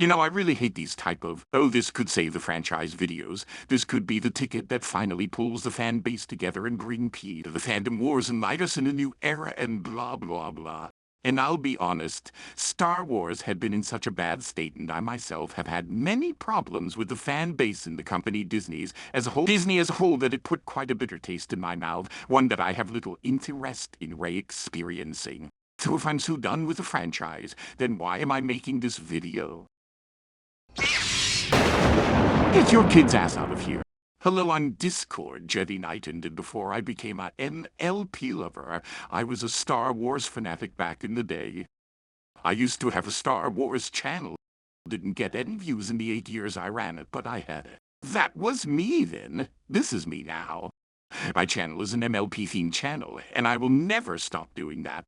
I really hate these type of, oh, this could save the franchise videos. This could be the ticket that finally pulls the fan base together and bring P to the fandom wars and light us in a new era and blah, blah, blah. And I'll be honest, Star Wars had been in such a bad state, and I myself have had many problems with the fan base and the company Disney as a whole, that it put quite a bitter taste in my mouth, one that I have little interest in re-experiencing. So if I'm so done with the franchise, then why am I making this video? Get your kid's ass out of here. Hello on Discord, Jedi Knight, and before I became a MLP lover, I was a Star Wars fanatic back in the day. I used to have a Star Wars channel. Didn't get any views in the 8 years I ran it, but I had it. That was me then. This is me now. My channel is an MLP-themed channel, and I will never stop doing that.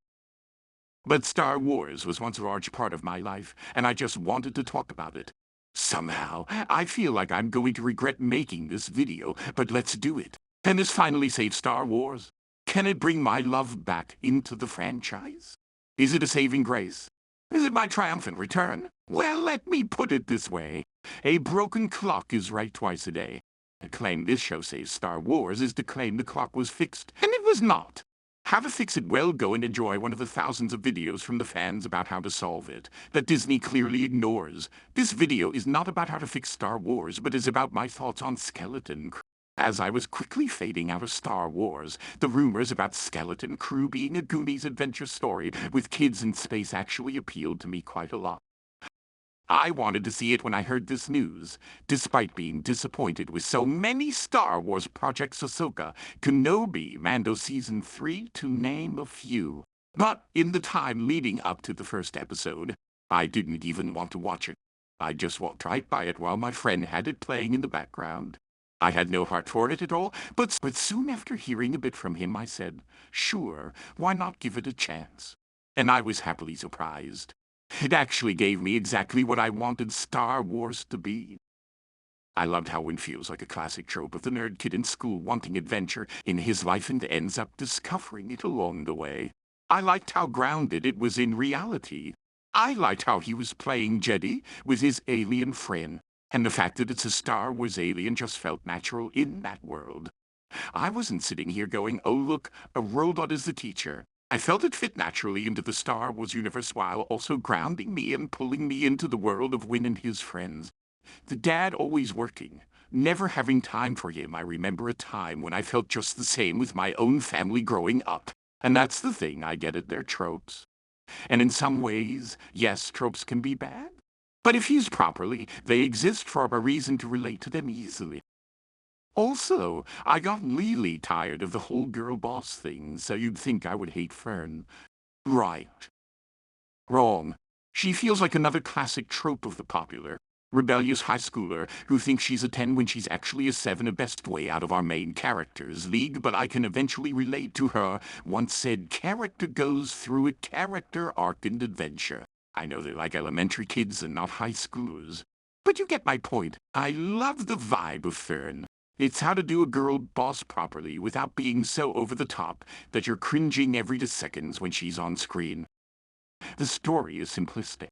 But Star Wars was once a large part of my life, and I just wanted to talk about it. Somehow, I feel like I'm going to regret making this video, but let's do it. Can this finally save Star Wars? Can it bring my love back into the franchise? Is it a saving grace? Is it my triumphant return? Well, let me put it this way. A broken clock is right twice a day. To claim this show saves Star Wars is to claim the clock was fixed, and it was not. Have a fix-it, well, go and enjoy one of the thousands of videos from the fans about how to solve it, that Disney clearly ignores. This video is not about how to fix Star Wars, but is about my thoughts on Skeleton Crew. As I was quickly fading out of Star Wars, the rumors about Skeleton Crew being a Goonies adventure story with kids in space actually appealed to me quite a lot. I wanted to see it when I heard this news, despite being disappointed with so many Star Wars projects: Ahsoka, Kenobi, Mando Season 3, to name a few. But in the time leading up to the first episode, I didn't even want to watch it. I just walked right by it while my friend had it playing in the background. I had no heart for it at all, but soon after hearing a bit from him, I said, sure, why not give it a chance? And I was happily surprised. It actually gave me exactly what I wanted Star Wars to be. I loved how it feels like a classic trope of the nerd kid in school wanting adventure in his life and ends up discovering it along the way. I liked how grounded it was in reality. I liked how he was playing Jedi with his alien friend, and the fact that it's a Star Wars alien just felt natural in that world. I wasn't sitting here going, oh look, a robot is the teacher. I felt it fit naturally into the Star Wars universe while also grounding me and pulling me into the world of Win and his friends. The dad always working, never having time for him. I remember a time when I felt just the same with my own family growing up. And that's the thing, I get it, they're tropes. And in some ways, yes, tropes can be bad. But if used properly, they exist for a reason to relate to them easily. Also, I got really tired of the whole girl boss thing, so you'd think I would hate Fern. Right. Wrong. She feels like another classic trope of the popular, rebellious high schooler who thinks she's a 10 when she's actually a 7, a best way out of our main character's league, but I can eventually relate to her once said character goes through a character arc and adventure. I know they're like elementary kids and not high schoolers. But you get my point. I love the vibe of Fern. It's how to do a girl boss properly without being so over the top that you're cringing every 2 seconds when she's on screen. The story is simplistic,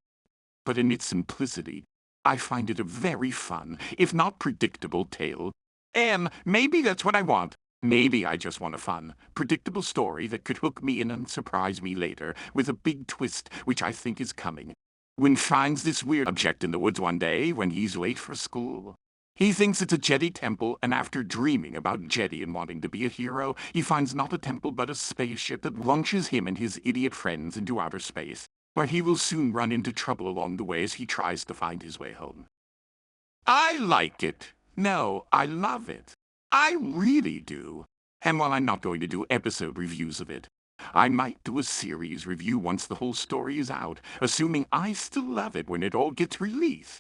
but in its simplicity, I find it a very fun, if not predictable, tale. And maybe that's what I want. Maybe I just want a fun, predictable story that could hook me in and surprise me later with a big twist, which I think is coming. Wynn finds this weird object in the woods one day when he's late for school. He thinks it's a Jedi temple, and after dreaming about Jedi and wanting to be a hero, he finds not a temple but a spaceship that launches him and his idiot friends into outer space, where he will soon run into trouble along the way as he tries to find his way home. I like it. No, I love it. I really do. And while I'm not going to do episode reviews of it, I might do a series review once the whole story is out, assuming I still love it when it all gets released.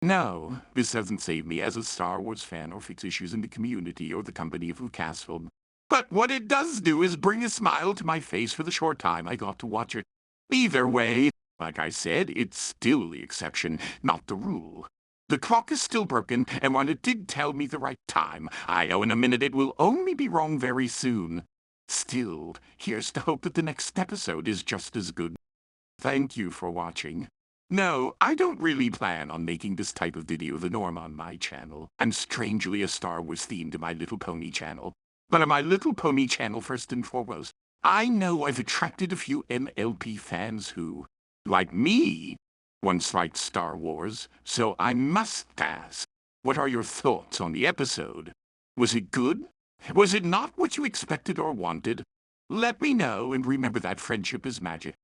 No, this doesn't save me as a Star Wars fan or fix issues in the community or the company of Lucasfilm. But what it does do is bring a smile to my face for the short time I got to watch it. Either way, like I said, it's still the exception, not the rule. The clock is still broken, and while it did tell me the right time, I know in a minute it will only be wrong very soon. Still, here's to hope that the next episode is just as good. Thank you for watching. No, I don't really plan on making this type of video the norm on my channel. I'm strangely a Star Wars themed to My Little Pony channel. But on My Little Pony channel, first and foremost, I know I've attracted a few MLP fans who, like me, once liked Star Wars, so I must ask, what are your thoughts on the episode? Was it good? Was it not what you expected or wanted? Let me know, and remember that friendship is magic.